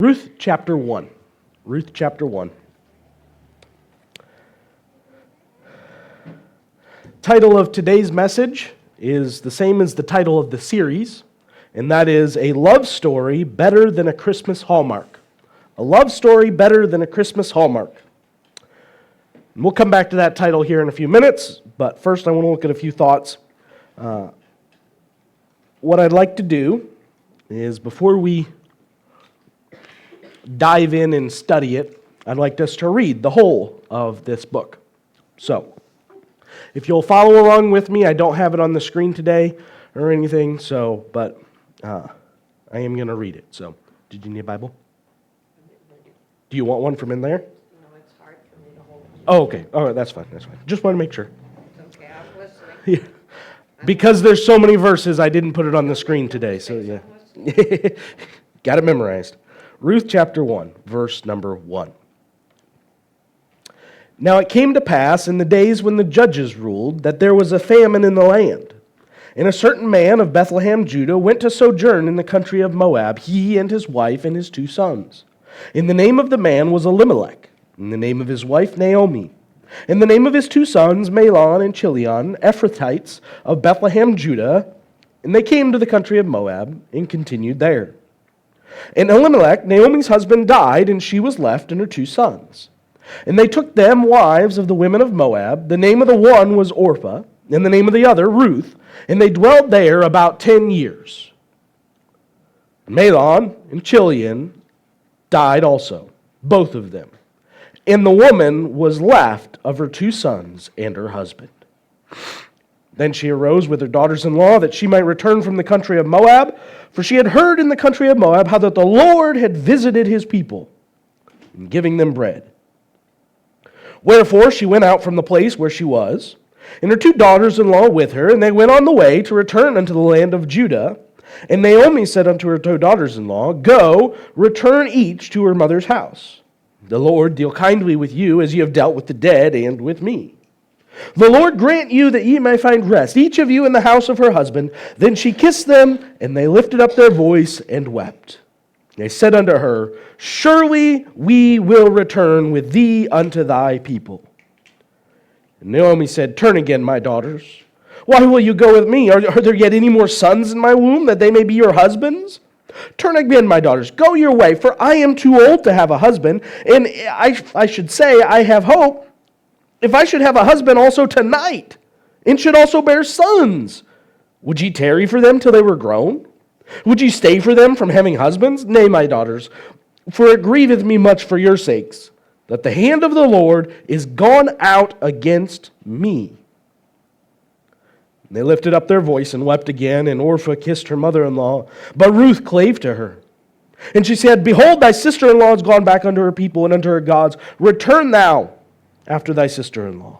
Ruth chapter 1. Ruth chapter 1. Title of today's message is the same as the title of the series, and that is A Love Story Better Than a Christmas Hallmark. A love story better than a Christmas Hallmark. And we'll come back to that title here in a few minutes, but first I want to look at a few thoughts. What I'd like to do is, before we dive in and study it, I'd like us to read the whole of this book. So, if you'll follow along with me, I don't have it on the screen today or anything, but I am going to read it. So, did you need a Bible? Do you want one from in there? No, it's hard for me to hold. Oh, okay. All right, that's fine. Just want to make sure. It's okay, I'm listening. Yeah. Because there's so many verses, I didn't put it on the screen today. So, yeah. Got it memorized. Ruth chapter 1, verse number 1. Now it came to pass in the days when the judges ruled that there was a famine in the land. And a certain man of Bethlehem, Judah, went to sojourn in the country of Moab, he and his wife and his 2 sons. And the name of the man was Elimelech, and the name of his wife Naomi. And the name of his 2 sons, Mahlon and Chilion, Ephrathites of Bethlehem, Judah. And they came to the country of Moab and continued there. And Elimelech, Naomi's husband, died, and she was left and her 2 sons. And they took them wives of the women of Moab. The name of the one was Orpah, and the name of the other Ruth. And they dwelled there about 10 years. Mahlon and Chilion died also, both of them. And the woman was left of her 2 sons and her husband. Then she arose with her daughters-in-law that she might return from the country of Moab, for she had heard in the country of Moab how that the Lord had visited his people in giving them bread. Wherefore she went out from the place where she was, and her 2 daughters-in-law with her, and they went on the way to return unto the land of Judah. And Naomi said unto her 2 daughters-in-law, Go, return each to her mother's house. The Lord deal kindly with you as ye have dealt with the dead and with me. The Lord grant you that ye may find rest, each of you in the house of her husband. Then she kissed them, and they lifted up their voice and wept. They said unto her, Surely we will return with thee unto thy people. And Naomi said, Turn again, my daughters. Why will you go with me? Are there yet any more sons in my womb, that they may be your husbands? Turn again, my daughters, go your way, for I am too old to have a husband, and I should say I have hope, if I should have a husband also tonight, and should also bear sons. Would ye tarry for them till they were grown? Would ye stay for them from having husbands? Nay, my daughters, for it grieveth me much for your sakes, that the hand of the Lord is gone out against me. And they lifted up their voice and wept again, and Orpah kissed her mother-in-law, but Ruth clave to her. And she said, Behold, thy sister-in-law is gone back unto her people and unto her gods. Return thou after thy sister-in-law.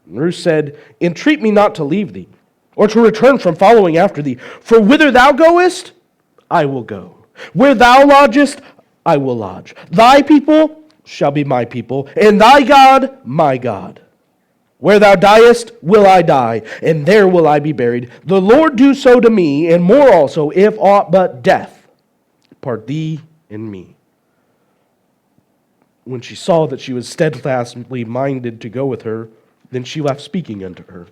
And Ruth said, Entreat me not to leave thee, or to return from following after thee. For whither thou goest, I will go. Where thou lodgest, I will lodge. Thy people shall be my people, and thy God my God. Where thou diest, will I die, and there will I be buried. The Lord do so to me, and more also, if aught but death part thee and me. When she saw that she was steadfastly minded to go with her, then she left speaking unto her.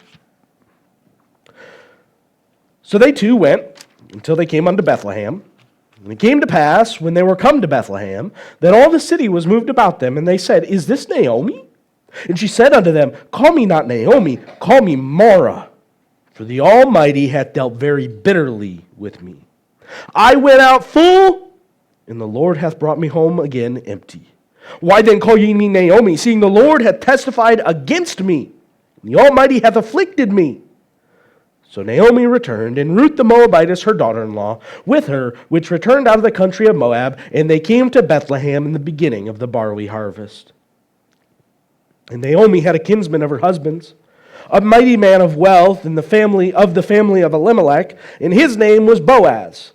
So they 2 went until they came unto Bethlehem. And it came to pass, when they were come to Bethlehem, that all the city was moved about them, and they said, Is this Naomi? And she said unto them, Call me not Naomi, call me Mara, for the Almighty hath dealt very bitterly with me. I went out full, and the Lord hath brought me home again empty. Why then call ye me Naomi, seeing the Lord hath testified against me, and the Almighty hath afflicted me? So Naomi returned, and Ruth the Moabitess, her daughter-in-law, with her, which returned out of the country of Moab, and they came to Bethlehem in the beginning of the barley harvest. And Naomi had a kinsman of her husband's, a mighty man of wealth in the family of Elimelech, and his name was Boaz.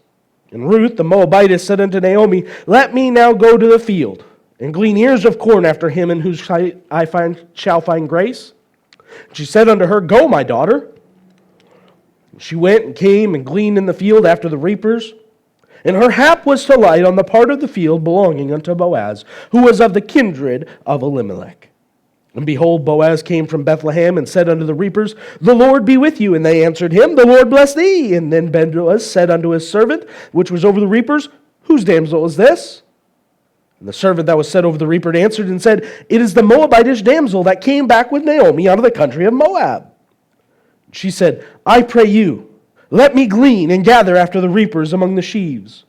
And Ruth the Moabitess said unto Naomi, Let me now go to the field, and glean ears of corn after him in whose sight I shall find grace. And she said unto her, Go, my daughter. And she went and came and gleaned in the field after the reapers. And her hap was to light on the part of the field belonging unto Boaz, who was of the kindred of Elimelech. And behold, Boaz came from Bethlehem and said unto the reapers, The Lord be with you. And they answered him, The Lord bless thee. And then Boaz said unto his servant, which was over the reapers, Whose damsel is this? And the servant that was set over the reaper answered and said, It is the Moabitish damsel that came back with Naomi out of the country of Moab. She said, I pray you, let me glean and gather after the reapers among the sheaves.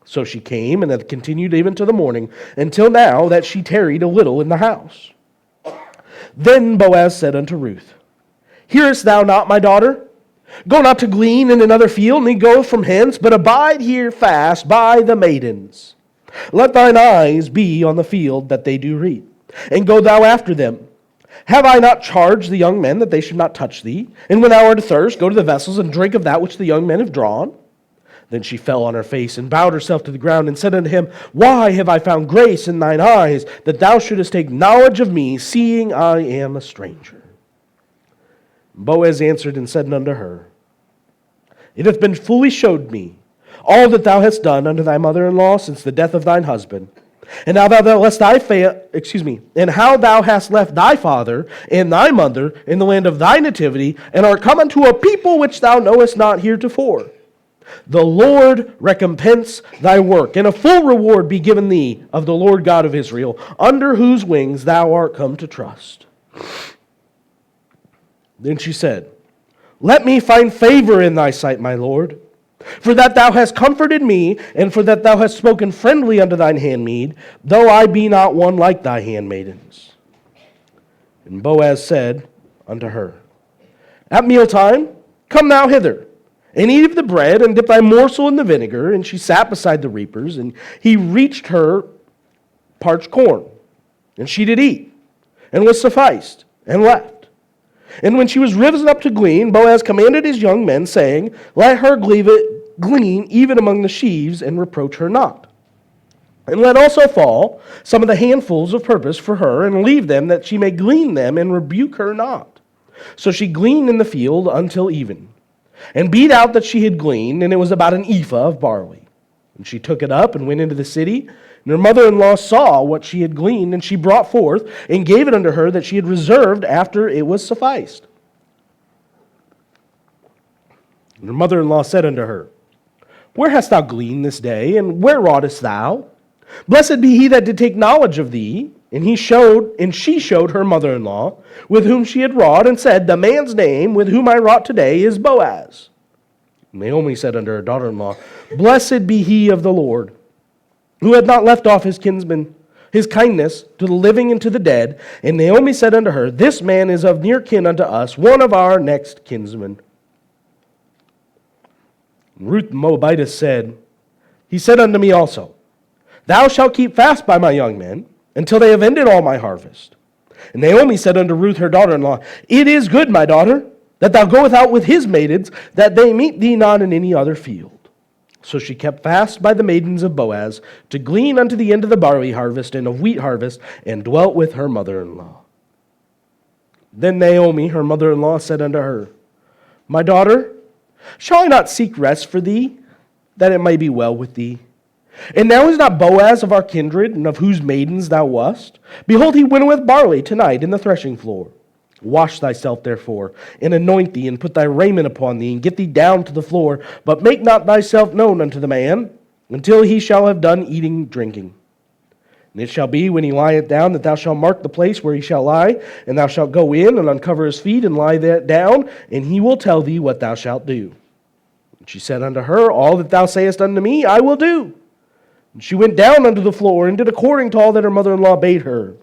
So she came and hath continued even to the morning, until now that she tarried a little in the house. Then Boaz said unto Ruth, Hearest thou not, my daughter? Go not to glean in another field, neither go from hence, but abide here fast by the maidens. Let thine eyes be on the field that they do reap, and go thou after them. Have I not charged the young men that they should not touch thee? And when thou art athirst, go to the vessels and drink of that which the young men have drawn. Then she fell on her face and bowed herself to the ground and said unto him, Why have I found grace in thine eyes, that thou shouldest take knowledge of me, seeing I am a stranger? Boaz answered and said unto her, It hath been fully showed me all that thou hast done unto thy mother-in-law since the death of thine husband, and how thou hast left thy father and thy mother in the land of thy nativity, and art come unto a people which thou knowest not heretofore. The Lord recompense thy work, and a full reward be given thee of the Lord God of Israel, under whose wings thou art come to trust. Then she said, Let me find favor in thy sight, my Lord, for that thou hast comforted me, and for that thou hast spoken friendly unto thine handmaid, though I be not one like thy handmaidens. And Boaz said unto her, At mealtime, come thou hither, and eat of the bread, and dip thy morsel in the vinegar. And she sat beside the reapers, and he reached her parched corn. And she did eat, and was sufficed, and left. And when she was risen up to glean, Boaz commanded his young men, saying, Let her glean even among the sheaves, and reproach her not. And let also fall some of the handfuls of purpose for her, and leave them, that she may glean them, and rebuke her not. So she gleaned in the field until even, and beat out that she had gleaned, and it was about an ephah of barley. And she took it up and went into the city, and her mother-in-law saw what she had gleaned, and she brought forth and gave it unto her that she had reserved after it was sufficed. And her mother-in-law said unto her, Where hast thou gleaned this day, and where wroughtest thou? Blessed be he that did take knowledge of thee. And she showed her mother-in-law with whom she had wrought, and said, The man's name with whom I wrought today is Boaz. Naomi said unto her daughter-in-law, Blessed be he of the Lord, who hath not left off his kinsman, his kindness to the living and to the dead. And Naomi said unto her, This man is of near kin unto us, one of our next kinsmen. And Ruth the Moabitess said, He said unto me also, Thou shalt keep fast by my young men, until they have ended all my harvest. And Naomi said unto Ruth her daughter-in-law, It is good, my daughter, that thou goest out with his maidens, that they meet thee not in any other field. So she kept fast by the maidens of Boaz, to glean unto the end of the barley harvest and of wheat harvest, and dwelt with her mother-in-law. Then Naomi, her mother-in-law, said unto her, My daughter, shall I not seek rest for thee, that it may be well with thee? And now is not Boaz of our kindred, and of whose maidens thou wast? Behold, he winnoweth barley tonight in the threshing floor. Wash thyself therefore, and anoint thee, and put thy raiment upon thee, and get thee down to the floor, but make not thyself known unto the man, until he shall have done eating and drinking. And it shall be, when he lieth down, that thou shalt mark the place where he shall lie, and thou shalt go in, and uncover his feet, and lie down, and he will tell thee what thou shalt do. And she said unto her, All that thou sayest unto me, I will do. And she went down unto the floor, and did according to all that her mother-in-law bade her.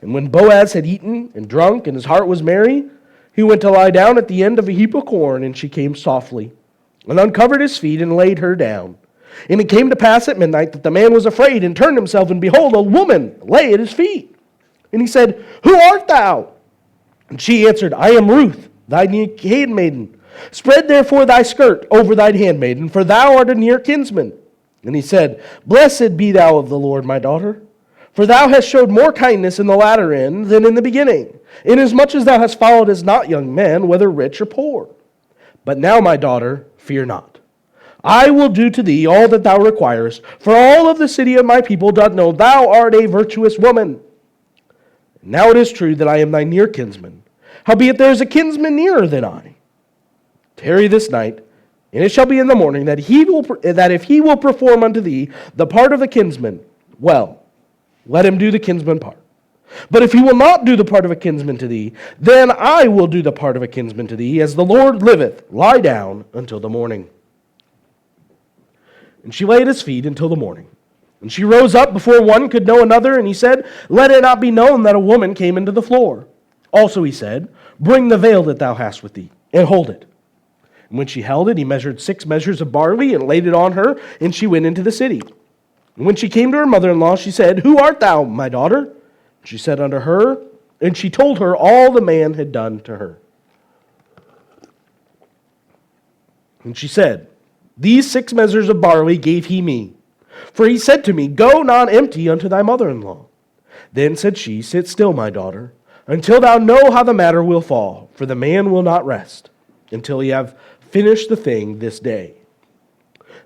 And when Boaz had eaten and drunk, and his heart was merry, he went to lie down at the end of a heap of corn, and she came softly, and uncovered his feet, and laid her down. And it came to pass at midnight that the man was afraid, and turned himself, and behold, a woman lay at his feet. And he said, Who art thou? And she answered, I am Ruth, thy handmaiden. Spread therefore thy skirt over thine handmaiden, for thou art a near kinsman. And he said, Blessed be thou of the Lord, my daughter, for thou hast showed more kindness in the latter end than in the beginning, inasmuch as thou hast followed as not young men, whether rich or poor. But now, my daughter, fear not. I will do to thee all that thou requirest, for all of the city of my people doth know thou art a virtuous woman. Now it is true that I am thy near kinsman. Howbeit there is a kinsman nearer than I. Tarry this night, and it shall be in the morning that if he will perform unto thee the part of the kinsman, well, let him do the kinsman part. But if he will not do the part of a kinsman to thee, then I will do the part of a kinsman to thee, as the Lord liveth. Lie down until the morning. And she lay at his feet until the morning. And she rose up before one could know another, and he said, Let it not be known that a woman came into the floor. Also he said, Bring the veil that thou hast with thee, and hold it. And when she held it, he measured 6 measures of barley, and laid it on her, and she went into the city. And when she came to her mother-in-law, she said, Who art thou, my daughter? She said unto her, and she told her all the man had done to her. And she said, These 6 measures of barley gave he me. For he said to me, Go not empty unto thy mother-in-law. Then said she, Sit still, my daughter, until thou know how the matter will fall, for the man will not rest, until he have finished the thing this day.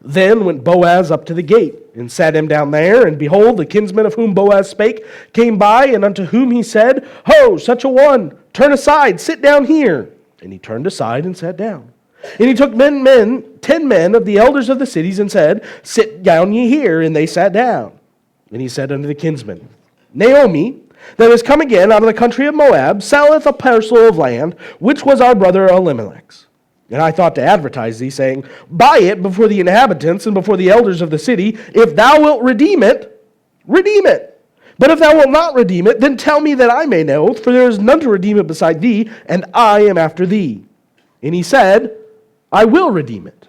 Then went Boaz up to the gate, and sat him down there, and behold, the kinsman of whom Boaz spake came by, and unto whom he said, Ho, such a one, turn aside, sit down here. And he turned aside and sat down. And he took 10 men of the elders of the cities, and said, Sit down ye here. And they sat down. And he said unto the kinsman, Naomi, that is come again out of the country of Moab, selleth a parcel of land, which was our brother Elimelech's. And I thought to advertise thee, saying, Buy it before the inhabitants and before the elders of the city. If thou wilt redeem it, redeem it. But if thou wilt not redeem it, then tell me that I may know, for there is none to redeem it beside thee, and I am after thee. And he said, I will redeem it.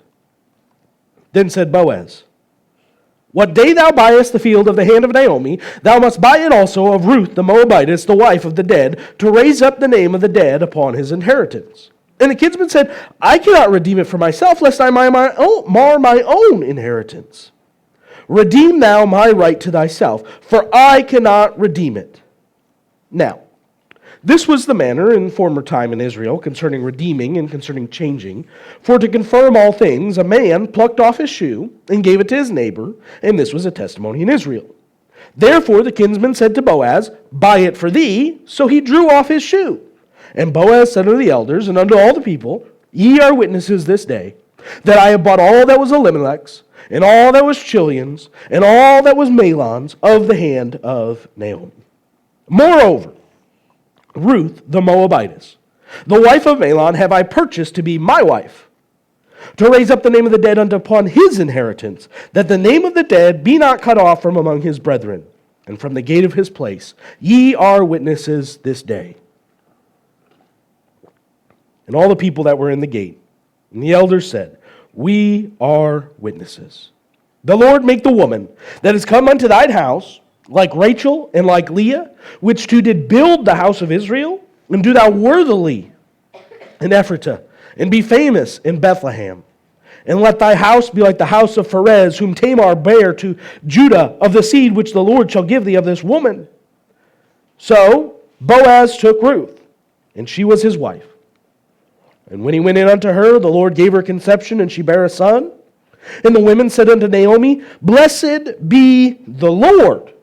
Then said Boaz, What day thou buyest the field of the hand of Naomi, thou must buy it also of Ruth the Moabitess, the wife of the dead, to raise up the name of the dead upon his inheritance. And the kinsman said, I cannot redeem it for myself, lest I mar my own inheritance. Redeem thou my right to thyself, for I cannot redeem it. Now, this was the manner in former time in Israel concerning redeeming and concerning changing. For to confirm all things, a man plucked off his shoe and gave it to his neighbor, and this was a testimony in Israel. Therefore the kinsman said to Boaz, Buy it for thee. So he drew off his shoe. And Boaz said unto the elders and unto all the people, Ye are witnesses this day, that I have bought all that was Elimelech's, and all that was Chilion's, and all that was Mahlon's, of the hand of Naomi. Moreover, Ruth the Moabitess, the wife of Mahlon, have I purchased to be my wife, to raise up the name of the dead unto upon his inheritance, that the name of the dead be not cut off from among his brethren, and from the gate of his place. Ye are witnesses this day. And all the people that were in the gate, and the elders said, We are witnesses. The Lord make the woman that is come unto thine house, like Rachel and like Leah, which two did build the house of Israel, and do thou worthily in Ephratah, and be famous in Bethlehem. And let thy house be like the house of Pharez, whom Tamar bare to Judah, of the seed which the Lord shall give thee of this woman. So Boaz took Ruth, and she was his wife. And when he went in unto her, the Lord gave her conception, and she bare a son. And the women said unto Naomi, Blessed be the Lord,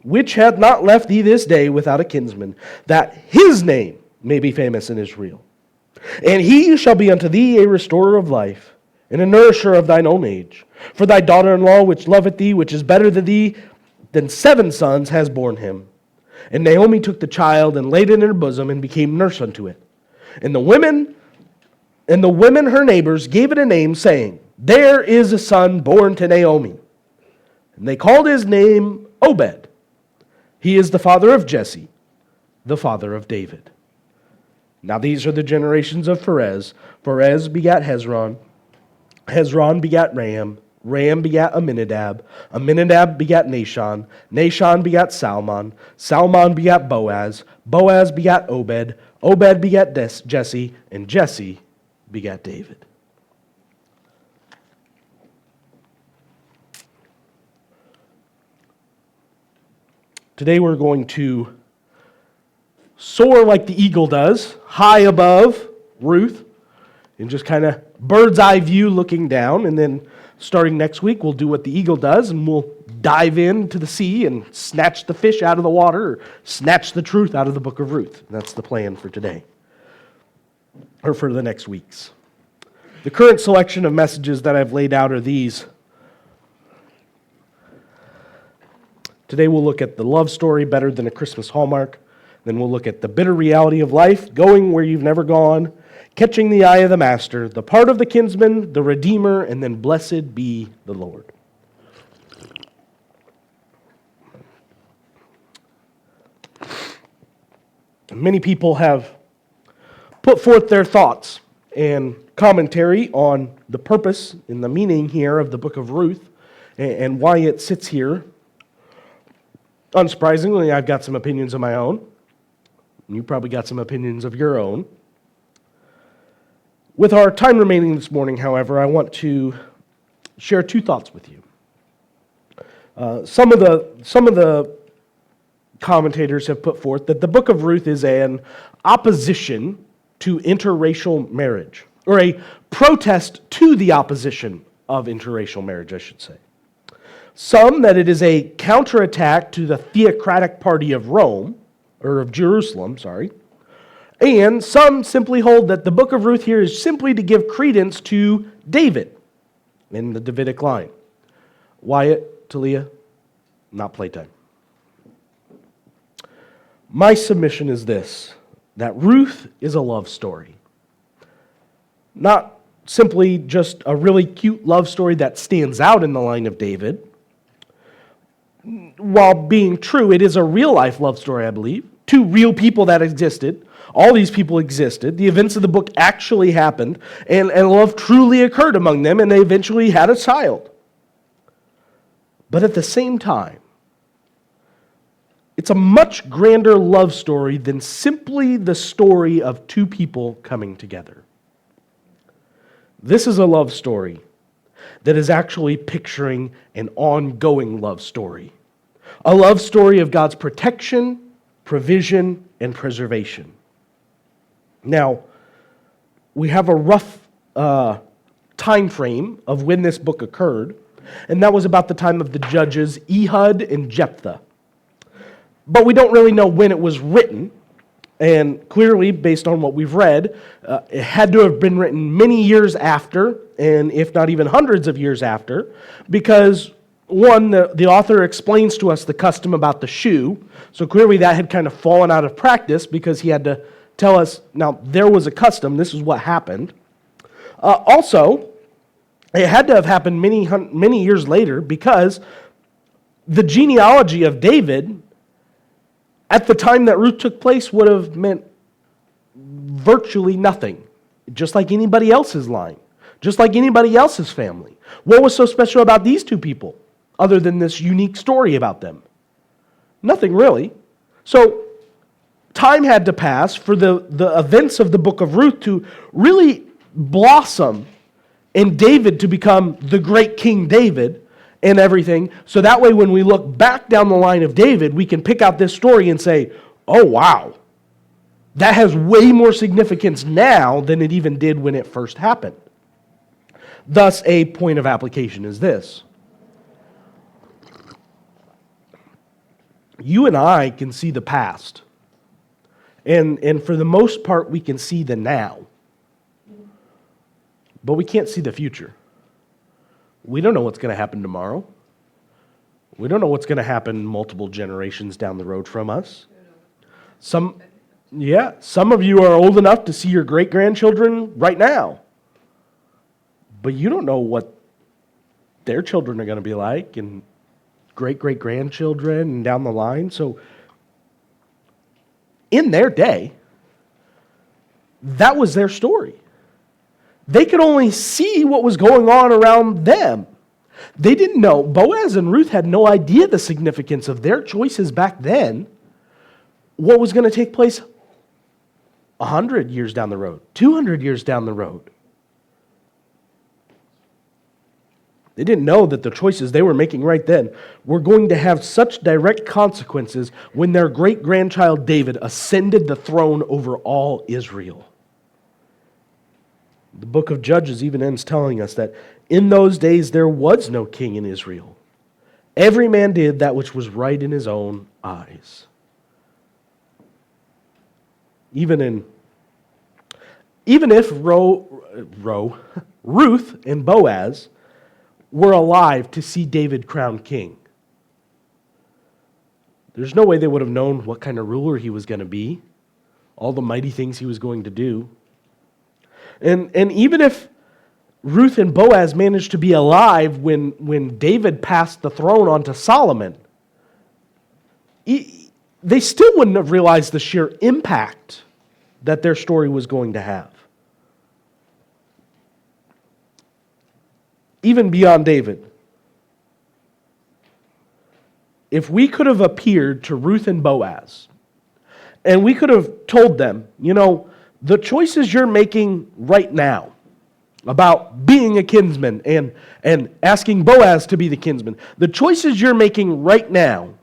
which hath not left thee this day without a kinsman, that his name may be famous in Israel. And he shall be unto thee a restorer of life, and a nourisher of thine own age. For thy daughter-in-law, which loveth thee, which is better than thee, than 7 sons, has borne him. And Naomi took the child, and laid it in her bosom, and became nurse unto it. And the women her neighbors gave it a name, saying, There is a son born to Naomi. And they called his name Obed. He is the father of Jesse, the father of David. Now these are the generations of Pharez. Pharez begat Hezron. Hezron begat Ram. Ram begat Amminadab. Amminadab begat Nahshon. Nahshon begat Salmon. Salmon begat Boaz. Boaz begat Obed. Obed begat Jesse. And Jesse begat David. Today we're going to soar like the eagle does, high above Ruth, And just kind of bird's eye view looking down, and then starting next week, we'll do what the eagle does, and we'll dive into the sea and snatch the fish out of the water, or snatch the truth out of the Book of Ruth. That's the plan for today, or for the next weeks. The current selection of messages that I've laid out are these. Today we'll look at the love story, Better Than a Christmas Hallmark. Then we'll look at the bitter reality of life, Going Where You've Never Gone, Catching the Eye of the Master, The Part of the Kinsman, The Redeemer, and then Blessed Be the Lord. Many people have put forth their thoughts and commentary on the purpose and the meaning here of the Book of Ruth and why it sits here. Unsurprisingly, I've got some opinions of my own. You probably got some opinions of your own. With our time remaining this morning, however, I want to share two thoughts with you. Some of the commentators have put forth that the Book of Ruth is an opposition to interracial marriage, or a protest to the opposition of interracial marriage, I should say. Some that it is a counterattack to the theocratic party of Rome, or of Jerusalem, sorry. And some simply hold that the Book of Ruth here is simply to give credence to David in the Davidic line. Wyatt, Talia, not playtime. My submission is this, that Ruth is a love story. Not simply just a really cute love story that stands out in the line of David. While being true, it is a real-life love story, I believe. Two real people that existed. All these people existed. The events of the book actually happened, and love truly occurred among them, and they eventually had a child. But at the same time, it's a much grander love story than simply the story of two people coming together. This is a love story that is actually picturing an ongoing love story. A love story of God's protection, provision, and preservation. Now, we have a rough time frame of when this book occurred, and that was about the time of the judges Ehud and Jephthah. But we don't really know when it was written, and clearly, based on what we've read, it had to have been written many years after, and if not even hundreds of years after, because one, the author explains to us the custom about the shoe, so clearly that had kind of fallen out of practice because he had to tell us, now, there was a custom, this is what happened. Also, it had to have happened many years later because the genealogy of David at the time that Ruth took place would have meant virtually nothing, just like anybody else's line, just like anybody else's family. What was so special about these two people other than this unique story about them? Nothing really. So time had to pass for the events of the Book of Ruth to really blossom and David to become the great King David and everything. So that way when we look back down the line of David, we can pick out this story and say, oh wow, that has way more significance now than it even did when it first happened. Thus, a point of application is this. You and I can see the past. And for the most part, we can see the now. But we can't see the future. We don't know what's going to happen tomorrow. We don't know what's going to happen multiple generations down the road from us. Some of you are old enough to see your great-grandchildren right now. But you don't know what their children are going to be like and great-great-grandchildren and down the line. So in their day, that was their story. They could only see what was going on around them. They didn't know. Boaz and Ruth had no idea the significance of their choices back then. What was going to take place 100 years down the road, 200 years down the road. They didn't know that the choices they were making right then were going to have such direct consequences when their great-grandchild David ascended the throne over all Israel. The book of Judges even ends telling us that in those days there was no king in Israel. Every man did that which was right in his own eyes. Even if Ruth and Boaz were alive to see David crowned king, there's no way they would have known what kind of ruler he was going to be, all the mighty things he was going to do. And even if Ruth and Boaz managed to be alive when David passed the throne on to Solomon, they still wouldn't have realized the sheer impact that their story was going to have. Even beyond David. If we could have appeared to Ruth and Boaz, and we could have told them, the choices you're making right now about being a kinsman and asking Boaz to be the kinsman, the choices you're making right now,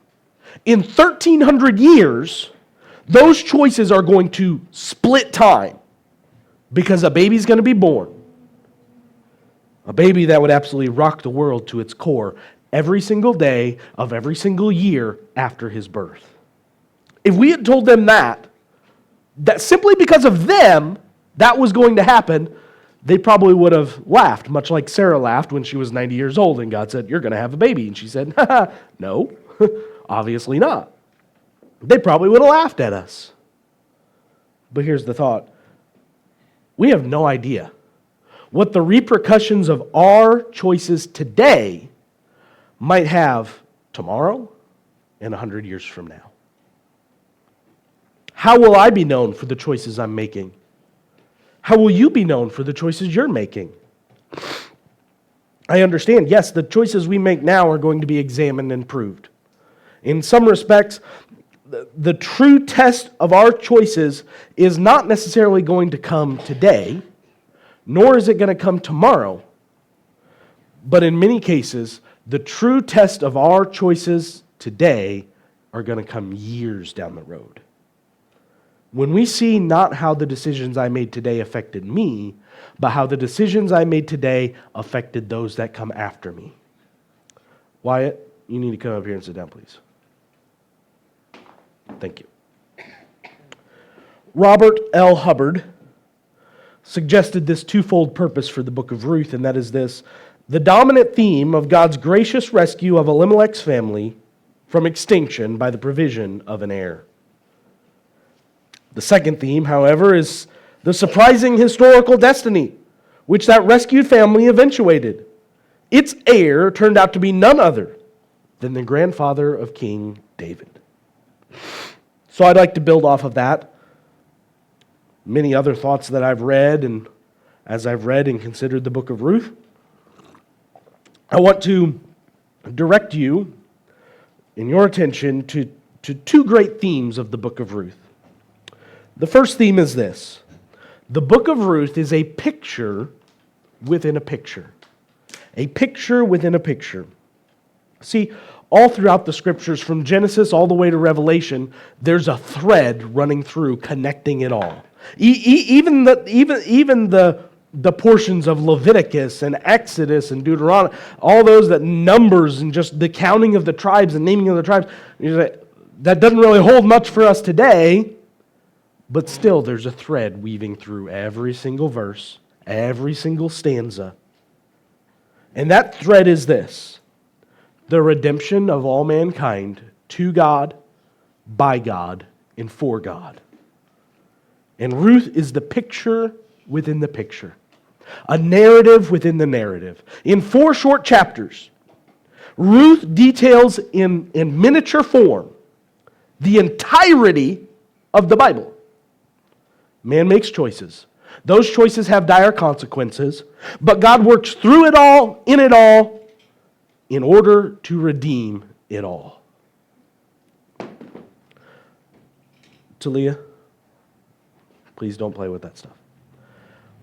in 1,300 years, those choices are going to split time because a baby's going to be born. A baby that would absolutely rock the world to its core every single day of every single year after his birth. If we had told them that simply because of them, that was going to happen, they probably would have laughed, much like Sarah laughed when she was 90 years old and God said, "You're going to have a baby." And she said, "No, obviously not." They probably would have laughed at us. But here's the thought. We have no idea what the repercussions of our choices today might have tomorrow and 100 years from now. How will I be known for the choices I'm making? How will you be known for the choices you're making? I understand, yes, the choices we make now are going to be examined and proved. In some respects, the true test of our choices is not necessarily going to come today, nor is it going to come tomorrow. But in many cases, the true test of our choices today are going to come years down the road. When we see not how the decisions I made today affected me, but how the decisions I made today affected those that come after me. Wyatt, you need to come up here and sit down, please. Thank you. Robert L. Hubbard suggested this twofold purpose for the book of Ruth, and that is this: the dominant theme of God's gracious rescue of Elimelech's family from extinction by the provision of an heir. The second theme, however, is the surprising historical destiny which that rescued family eventuated. Its heir turned out to be none other than the grandfather of King David. So I'd like to build off of that. Many other thoughts that I've read, and as I've read and considered the book of Ruth, I want to direct you in your attention to two great themes of the book of Ruth. The first theme is this: the book of Ruth is a picture within a picture. A picture within a picture. See, all throughout the scriptures, from Genesis all the way to Revelation, there's a thread running through, connecting it all. Even the portions of Leviticus and Exodus and Deuteronomy, all those that Numbers and just the counting of the tribes and naming of the tribes, that doesn't really hold much for us today, but still there's a thread weaving through every single verse, every single stanza. And that thread is this: the redemption of all mankind to God, by God, and for God. And Ruth is the picture within the picture, a narrative within the narrative. In 4 short chapters, Ruth details in miniature form the entirety of the Bible. Man makes choices. Those choices have dire consequences, but God works through it all, in order to redeem it all. Talia, please don't play with that stuff.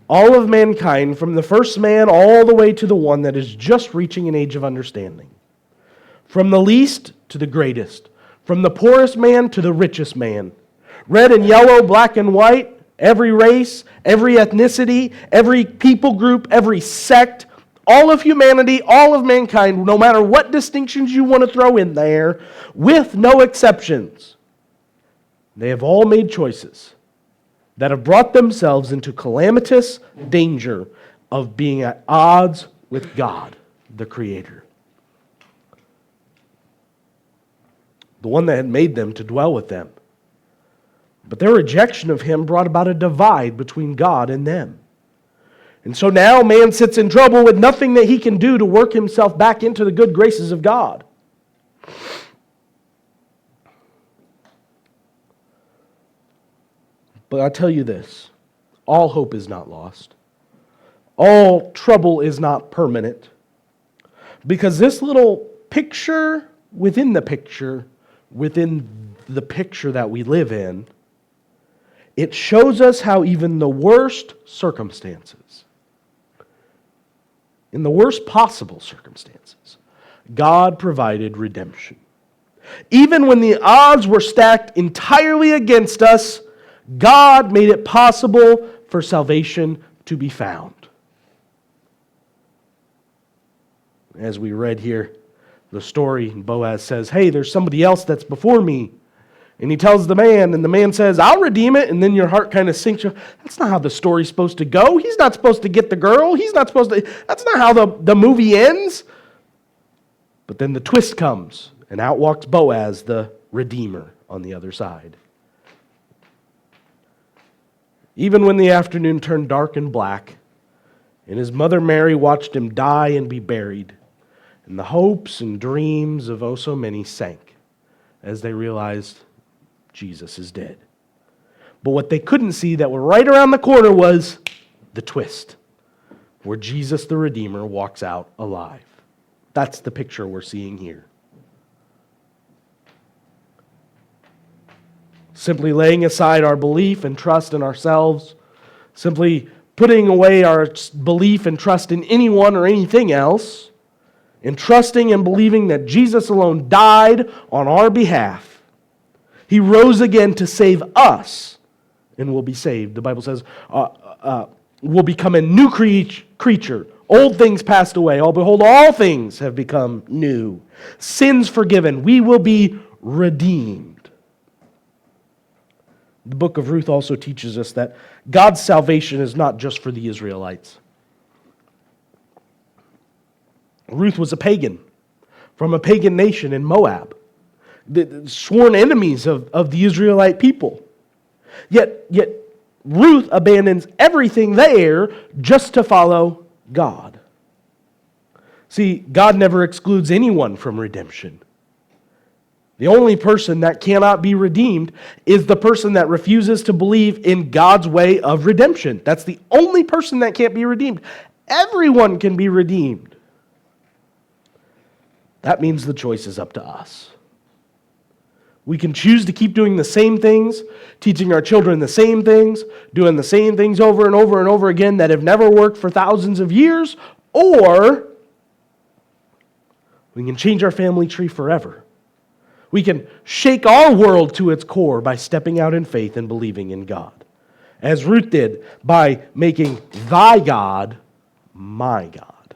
All of mankind, from the first man all the way to the one that is just reaching an age of understanding, from the least to the greatest, from the poorest man to the richest man, red and yellow, black and white, Every race, every ethnicity, every people group, every sect, all of humanity, all of mankind, no matter what distinctions you want to throw in there, with no exceptions, they have all made choices that have brought themselves into calamitous danger of being at odds with God, the Creator, the one that had made them to dwell with them. But their rejection of Him brought about a divide between God and them. And so now man sits in trouble with nothing that he can do to work himself back into the good graces of God. But I tell you this, all hope is not lost. All trouble is not permanent. Because this little picture within the picture that we live in, it shows us how even the worst circumstances, in the worst possible circumstances, God provided redemption. Even when the odds were stacked entirely against us, God made it possible for salvation to be found. As we read here, the story, Boaz says, hey, there's somebody else that's before me. And he tells the man, and the man says, I'll redeem it. And then your heart kind of sinks. That's not how the story's supposed to go. He's not supposed to get the girl. That's not how the movie ends. But then the twist comes, and out walks Boaz, the Redeemer, on the other side. Even when the afternoon turned dark and black, and his mother Mary watched him die and be buried, and the hopes and dreams of oh so many sank as they realized Jesus is dead. But what they couldn't see that were right around the corner was the twist, where Jesus the Redeemer walks out alive. That's the picture we're seeing here. Simply laying aside our belief and trust in ourselves, simply putting away our belief and trust in anyone or anything else, and trusting and believing that Jesus alone died on our behalf. He rose again to save us, and we'll be saved. The Bible says we'll become a new creature. Old things passed away. Behold, all things have become new. Sins forgiven. We will be redeemed. The Book of Ruth also teaches us that God's salvation is not just for the Israelites. Ruth was a pagan from a pagan nation in Moab, the sworn enemies of the Israelite people. Yet Ruth abandons everything there just to follow God. See, God never excludes anyone from redemption. The only person that cannot be redeemed is the person that refuses to believe in God's way of redemption. That's the only person that can't be redeemed. Everyone can be redeemed. That means the choice is up to us. We can choose to keep doing the same things, teaching our children the same things, doing the same things over and over and over again that have never worked for thousands of years, or we can change our family tree forever. We can shake our world to its core by stepping out in faith and believing in God, as Ruth did by making thy God my God.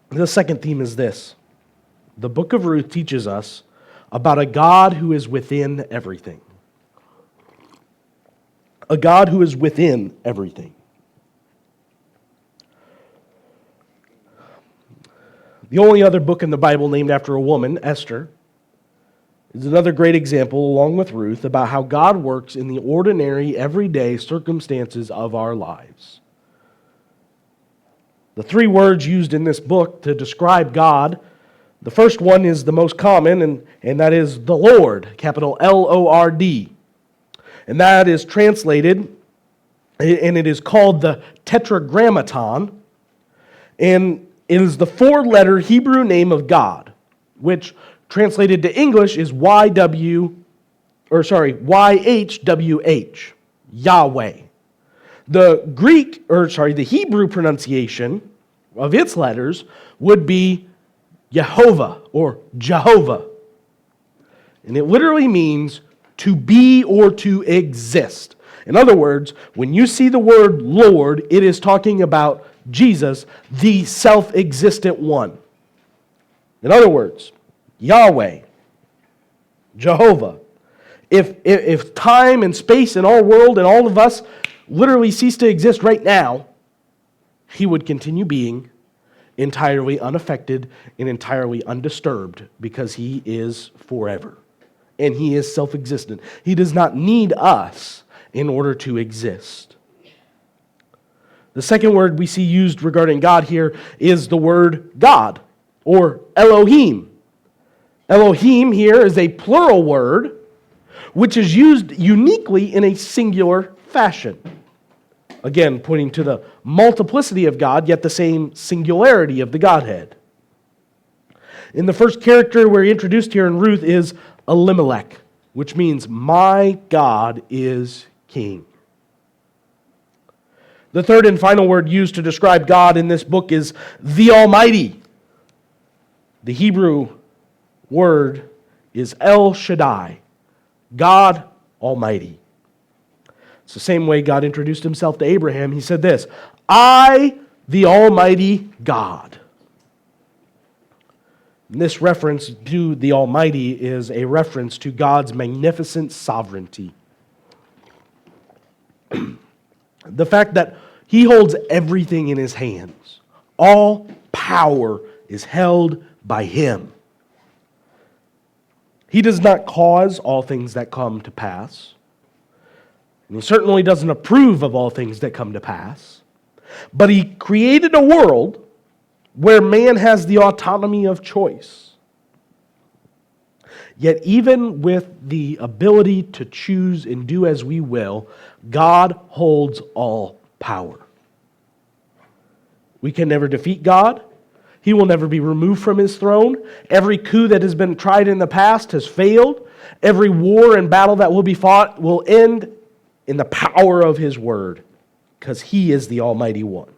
The second theme is this. The Book of Ruth teaches us about a God who is within everything. A God who is within everything. The only other book in the Bible named after a woman, Esther, is another great example, along with Ruth, about how God works in the ordinary, everyday circumstances of our lives. The three words used in this book to describe God, the first one is the most common, and that is the Lord, capital L-O-R-D. And that is translated, and it is called the Tetragrammaton, and it is the four-letter Hebrew name of God, which translated to English is YHWH, Yahweh. The Hebrew pronunciation of its letters would be Yehovah or Jehovah. And it literally means to be or to exist. In other words, when you see the word Lord, it is talking about Jesus, the self-existent one. In other words, Yahweh, Jehovah. If time and space and our world and all of us literally cease to exist right now, he would continue being entirely unaffected and entirely undisturbed because he is forever. And he is self-existent. He does not need us in order to exist. The second word we see used regarding God here is the word God, or Elohim. Elohim here is a plural word which is used uniquely in a singular fashion. Again, pointing to the multiplicity of God, yet the same singularity of the Godhead. In the first character we're introduced here in Ruth is Elimelech, which means, my God is king. The third and final word used to describe God in this book is the Almighty. The Hebrew word is El Shaddai, God Almighty. It's the same way God introduced himself to Abraham. He said this, I, the Almighty God. And this reference to the Almighty is a reference to God's magnificent sovereignty. The fact that he holds everything in his hands. All power is held by him. He does not cause all things that come to pass. And he certainly doesn't approve of all things that come to pass. But he created a world where man has the autonomy of choice. Yet even with the ability to choose and do as we will, God holds all power. We can never defeat God. He will never be removed from his throne. Every coup that has been tried in the past has failed. Every war and battle that will be fought will end in the power of his word, because he is the Almighty One.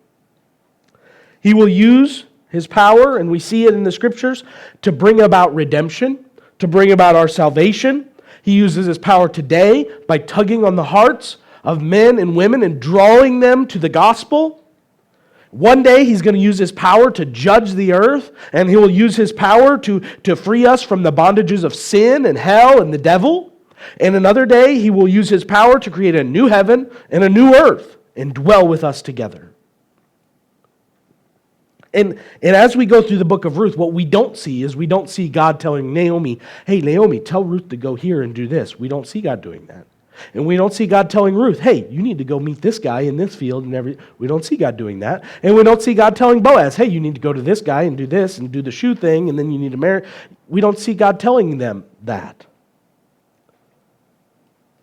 He will use his power, and we see it in the Scriptures, to bring about redemption, to bring about our salvation. He uses his power today by tugging on the hearts of men and women and drawing them to the gospel. One day he's going to use his power to judge the earth, and he will use his power to free us from the bondages of sin and hell and the devil. And another day he will use his power to create a new heaven and a new earth and dwell with us together. And as we go through the book of Ruth, what we don't see is we don't see God telling Naomi, hey, Naomi, tell Ruth to go here and do this. We don't see God doing that. And we don't see God telling Ruth, hey, you need to go meet this guy in this field. We don't see God doing that. And we don't see God telling Boaz, hey, you need to go to this guy and do this and do the shoe thing, and then you need to marry. We don't see God telling them that.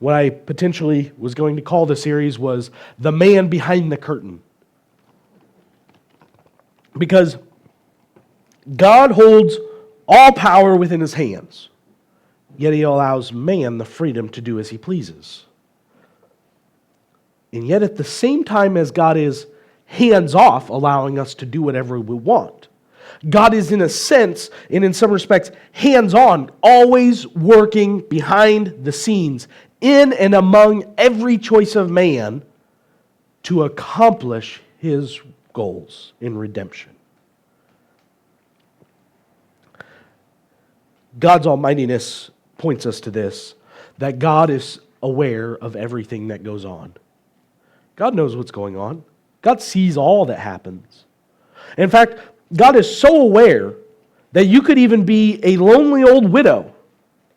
What I potentially was going to call the series was The Man Behind the Curtain. Because God holds all power within his hands, yet he allows man the freedom to do as he pleases. And yet at the same time as God is hands-off, allowing us to do whatever we want, God is in a sense, and in some respects, hands-on, always working behind the scenes, in and among every choice of man, to accomplish his goals in redemption. God's almightiness points us to this, that God is aware of everything that goes on. God knows what's going on. God sees all that happens. In fact, God is so aware that you could even be a lonely old widow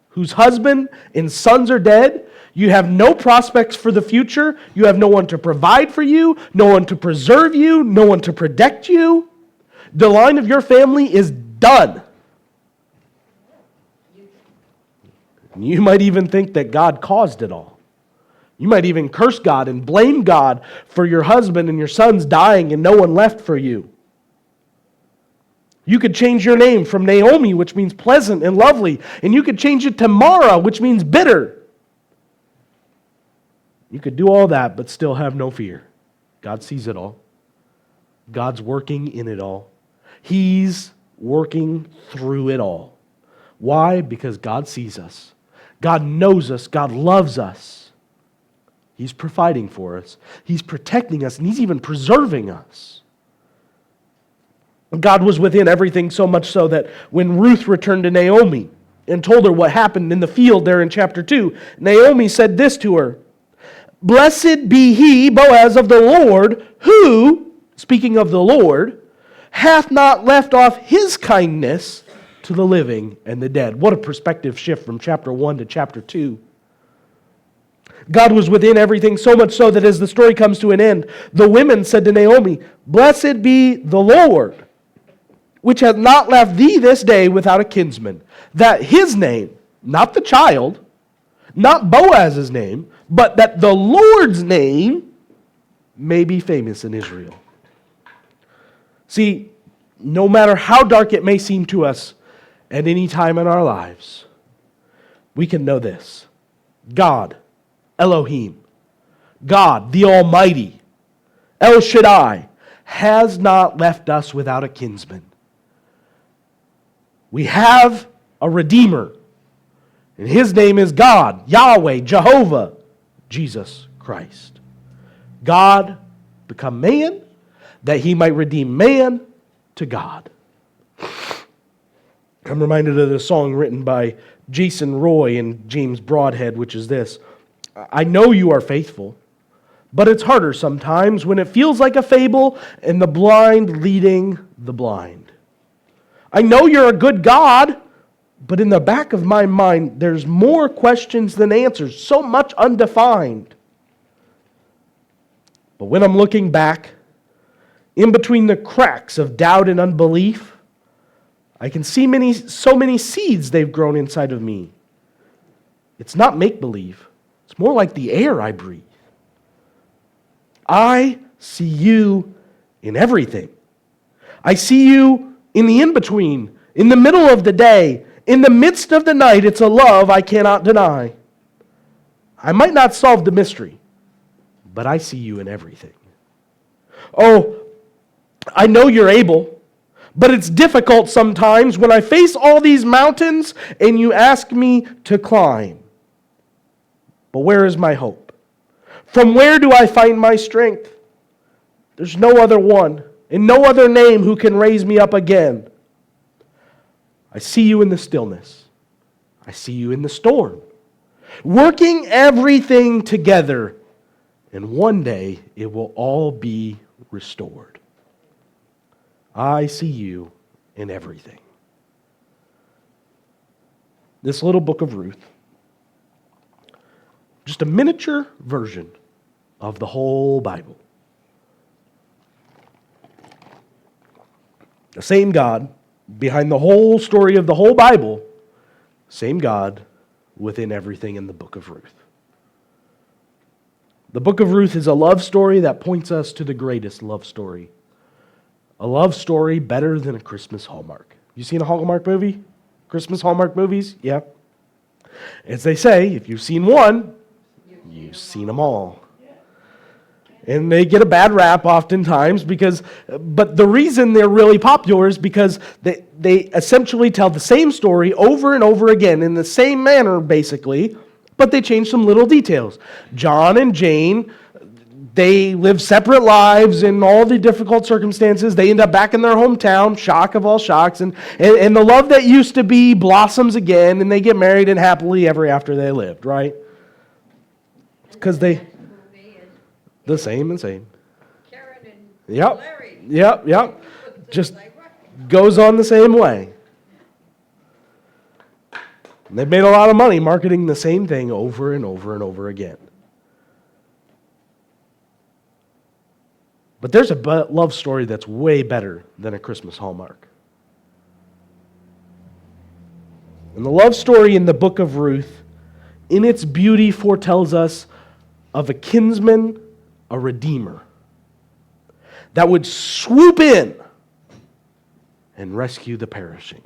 whose husband and sons are dead. You have no prospects for the future. You have no one to provide for you, no one to preserve you, no one to protect you. The line of your family is done. You might even think that God caused it all. You might even curse God and blame God for your husband and your sons dying and no one left for you. You could change your name from Naomi, which means pleasant and lovely, and you could change it to Mara, which means bitter. You could do all that, but still have no fear. God sees it all. God's working in it all. He's working through it all. Why? Because God sees us. God knows us. God loves us. He's providing for us. He's protecting us, and He's even preserving us. God was within everything, so much so that when Ruth returned to Naomi and told her what happened in the field there in chapter 2, Naomi said this to her, "Blessed be he, Boaz of the Lord, who," speaking of the Lord, "hath not left off his kindness to the living and the dead." What a perspective shift from chapter 1 to chapter 2. God was within everything, so much so that as the story comes to an end, the women said to Naomi, "Blessed be the Lord, which hath not left thee this day without a kinsman, that his name," not the child, not Boaz's name, but that the Lord's name may be famous in Israel. See, no matter how dark it may seem to us at any time in our lives, we can know this. God, Elohim, God, the Almighty, El Shaddai, has not left us without a kinsman. We have a Redeemer, and His name is God, Yahweh, Jehovah, Jesus Christ. God become man, that He might redeem man to God. I'm reminded of the song written by Jason Roy and James Broadhead, which is this: "I know you are faithful, but it's harder sometimes when it feels like a fable and the blind leading the blind. I know you're a good God, but in the back of my mind, there's more questions than answers, so much undefined. But when I'm looking back, in between the cracks of doubt and unbelief, I can see so many seeds they've grown inside of me. It's not make-believe. It's more like the air I breathe. I see you in everything. I see you in the in-between, in the middle of the day, in the midst of the night. It's a love I cannot deny. I might not solve the mystery, but I see you in everything. Oh, I know you're able, but it's difficult sometimes when I face all these mountains and you ask me to climb. But where is my hope? From where do I find my strength? There's no other one, and no other name who can raise me up again. I see you in the stillness. I see you in the storm, working everything together, and one day it will all be restored. I see you in everything." This little book of Ruth, just a miniature version of the whole Bible. The same God behind the whole story of the whole Bible, same God within everything in the book of Ruth. The book of Ruth is a love story that points us to the greatest love story. A love story better than a Christmas Hallmark. You seen a Hallmark movie? Christmas Hallmark movies? Yeah. As they say, if you've seen one, you've seen them all. And they get a bad rap oftentimes but the reason they're really popular is because they essentially tell the same story over and over again in the same manner, basically, but they change some little details. John and Jane, they live separate lives in all the difficult circumstances. They end up back in their hometown, shock of all shocks, and the love that used to be blossoms again, and they get married and happily ever after they lived, right? Because they... the same and same. Karen and Yep. Larry. Yep. Just goes on the same way. And they've made a lot of money marketing the same thing over and over and over again. But there's a love story that's way better than a Christmas Hallmark. And the love story in the book of Ruth, in its beauty, foretells us of a kinsman, a redeemer, that would swoop in and rescue the perishing.